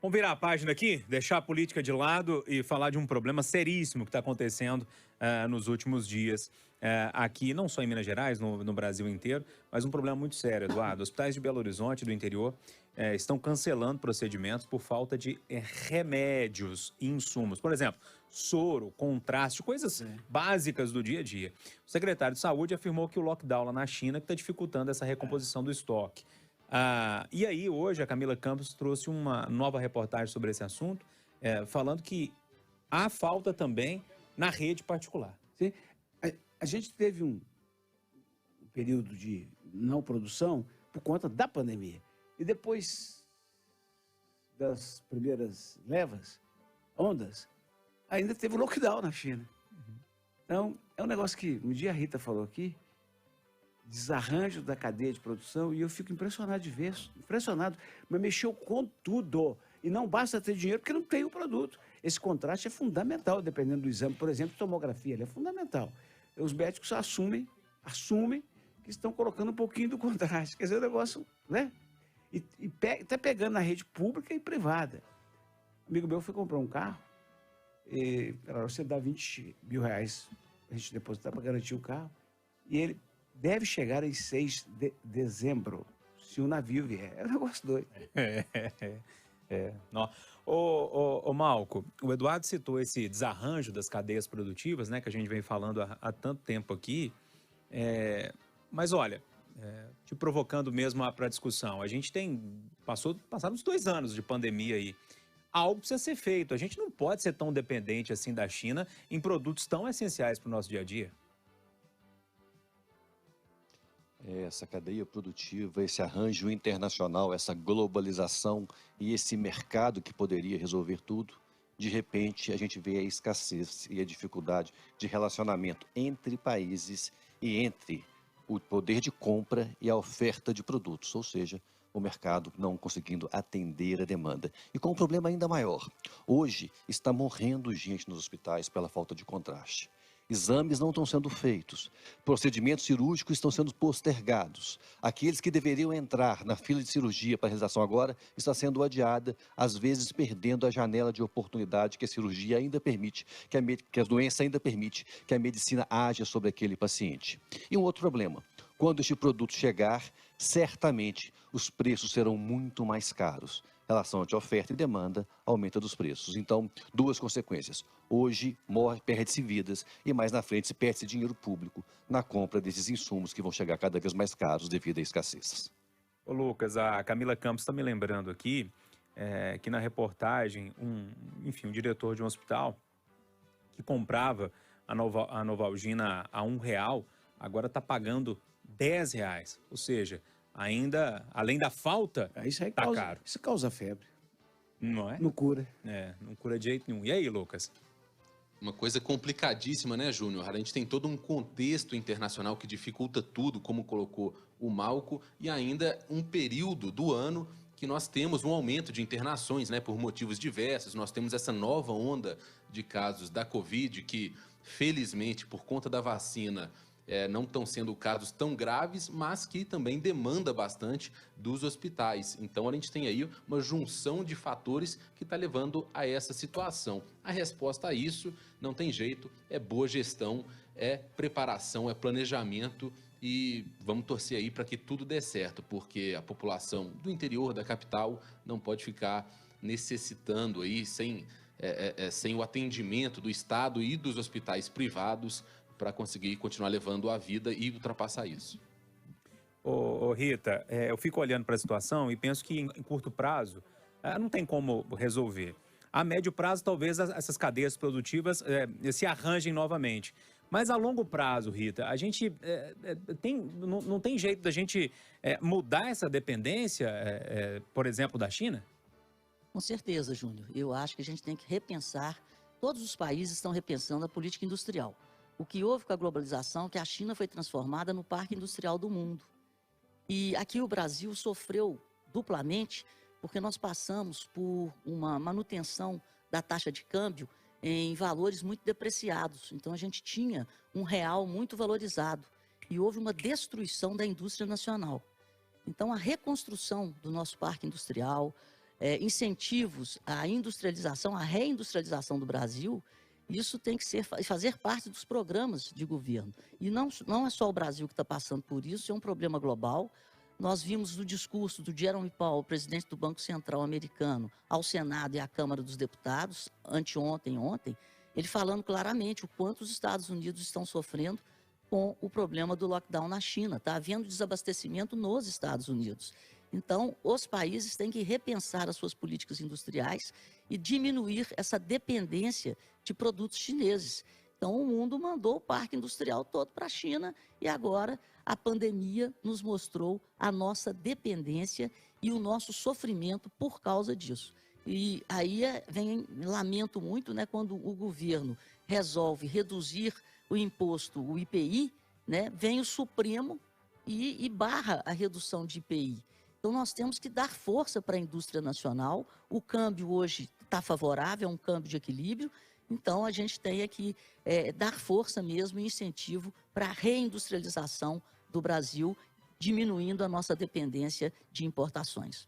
Vamos virar a página aqui, deixar a política de lado e falar de um problema seríssimo que está acontecendo nos últimos dias aqui, não só em Minas Gerais, no Brasil inteiro, mas um problema muito sério, Eduardo. Hospitais de Belo Horizonte, do interior, estão cancelando procedimentos por falta de remédios e insumos. Por exemplo, soro, contraste, coisas básicas do dia a dia. O secretário de Saúde afirmou que o lockdown lá na China está dificultando essa recomposição do estoque. E aí, hoje, a Camila Campos trouxe uma nova reportagem sobre esse assunto, falando que há falta também na rede particular. Sim. A gente teve um período de não produção por conta da pandemia. E depois das primeiras ondas, ainda teve o lockdown na China. Então, é um negócio que um dia a Rita falou aqui, desarranjo da cadeia de produção, e eu fico impressionado de ver, mas mexeu com tudo. E não basta ter dinheiro, porque não tem o produto. Esse contraste é fundamental, dependendo do exame. Por exemplo, tomografia, ele é fundamental. Os médicos assumem que estão colocando um pouquinho do contraste. Quer dizer, o negócio, né? E tá pegando na rede pública e privada. Um amigo meu foi comprar um carro, e você dá 20 mil reais a gente depositar para garantir o carro, e ele deve chegar em 6 de dezembro, se o navio vier. É um negócio doido. Ô, Malco, o Eduardo citou esse desarranjo das cadeias produtivas, né, que a gente vem falando há tanto tempo aqui. Mas olha, te provocando mesmo para a discussão, a gente passaram uns 2 anos de pandemia aí. Algo precisa ser feito. A gente não pode ser tão dependente assim da China em produtos tão essenciais para o nosso dia a dia. Essa cadeia produtiva, esse arranjo internacional, essa globalização e esse mercado que poderia resolver tudo, de repente a gente vê a escassez e a dificuldade de relacionamento entre países e entre o poder de compra e a oferta de produtos, ou seja, o mercado não conseguindo atender a demanda. E com um problema ainda maior, hoje está morrendo gente nos hospitais pela falta de contraste. Exames não estão sendo feitos, procedimentos cirúrgicos estão sendo postergados. Aqueles que deveriam entrar na fila de cirurgia para realização agora está sendo adiada, às vezes perdendo a janela de oportunidade que a cirurgia ainda permite, que a doença ainda permite que a medicina haja sobre aquele paciente. E um outro problema, quando este produto chegar, certamente os preços serão muito mais caros. Relação de oferta e demanda, aumenta dos preços. Então, 2 consequências. Hoje, perde-se vidas e mais na frente se perde-se dinheiro público na compra desses insumos que vão chegar cada vez mais caros devido à escassez. Ô Lucas, a Camila Campos está me lembrando aqui que na reportagem, um diretor de um hospital que comprava a Novalgina a R$1, agora está pagando R$10. Ou seja, ainda, além da falta, tá caro. Isso causa febre. Não é? Não cura. Não cura de jeito nenhum. E aí, Lucas? Uma coisa complicadíssima, né, Júnior? A gente tem todo um contexto internacional que dificulta tudo, como colocou o Malco, e ainda um período do ano que nós temos um aumento de internações, né, por motivos diversos. Nós temos essa nova onda de casos da Covid que, felizmente, por conta da vacina, não estão sendo casos tão graves, mas que também demanda bastante dos hospitais. Então a gente tem aí uma junção de fatores que está levando a essa situação. A resposta a isso não tem jeito, é boa gestão, é preparação, é planejamento, e vamos torcer aí para que tudo dê certo, porque a população do interior da capital não pode ficar necessitando aí sem o atendimento do Estado e dos hospitais privados para conseguir continuar levando a vida e ultrapassar isso. Ô Rita, eu fico olhando para a situação e penso que em curto prazo não tem como resolver. A médio prazo, talvez essas cadeias produtivas se arranjem novamente. Mas a longo prazo, Rita, a gente não tem jeito da gente mudar essa dependência, por exemplo, da China? Com certeza, Júnior. Eu acho que a gente tem que repensar, todos os países estão repensando a política industrial. O que houve com a globalização é que a China foi transformada no parque industrial do mundo. E aqui o Brasil sofreu duplamente porque nós passamos por uma manutenção da taxa de câmbio em valores muito depreciados. Então a gente tinha um real muito valorizado e houve uma destruição da indústria nacional. Então a reconstrução do nosso parque industrial, incentivos à industrialização, à reindustrialização do Brasil, isso tem que fazer parte dos programas de governo. E não é só o Brasil que está passando por isso, é um problema global. Nós vimos no discurso do Jerome Powell, presidente do Banco Central americano, ao Senado e à Câmara dos Deputados, ontem, ele falando claramente o quanto os Estados Unidos estão sofrendo com o problema do lockdown na China. Está havendo desabastecimento nos Estados Unidos. Então, os países têm que repensar as suas políticas industriais e diminuir essa dependência de produtos chineses. Então, o mundo mandou o parque industrial todo para a China e agora a pandemia nos mostrou a nossa dependência e o nosso sofrimento por causa disso. E aí lamento muito, né, quando o governo resolve reduzir o imposto, o IPI, né, vem o Supremo e barra a redução de IPI. Então, nós temos que dar força para a indústria nacional. O câmbio hoje está favorável, é um câmbio de equilíbrio. Então, a gente tem que dar força mesmo e incentivo para a reindustrialização do Brasil, diminuindo a nossa dependência de importações.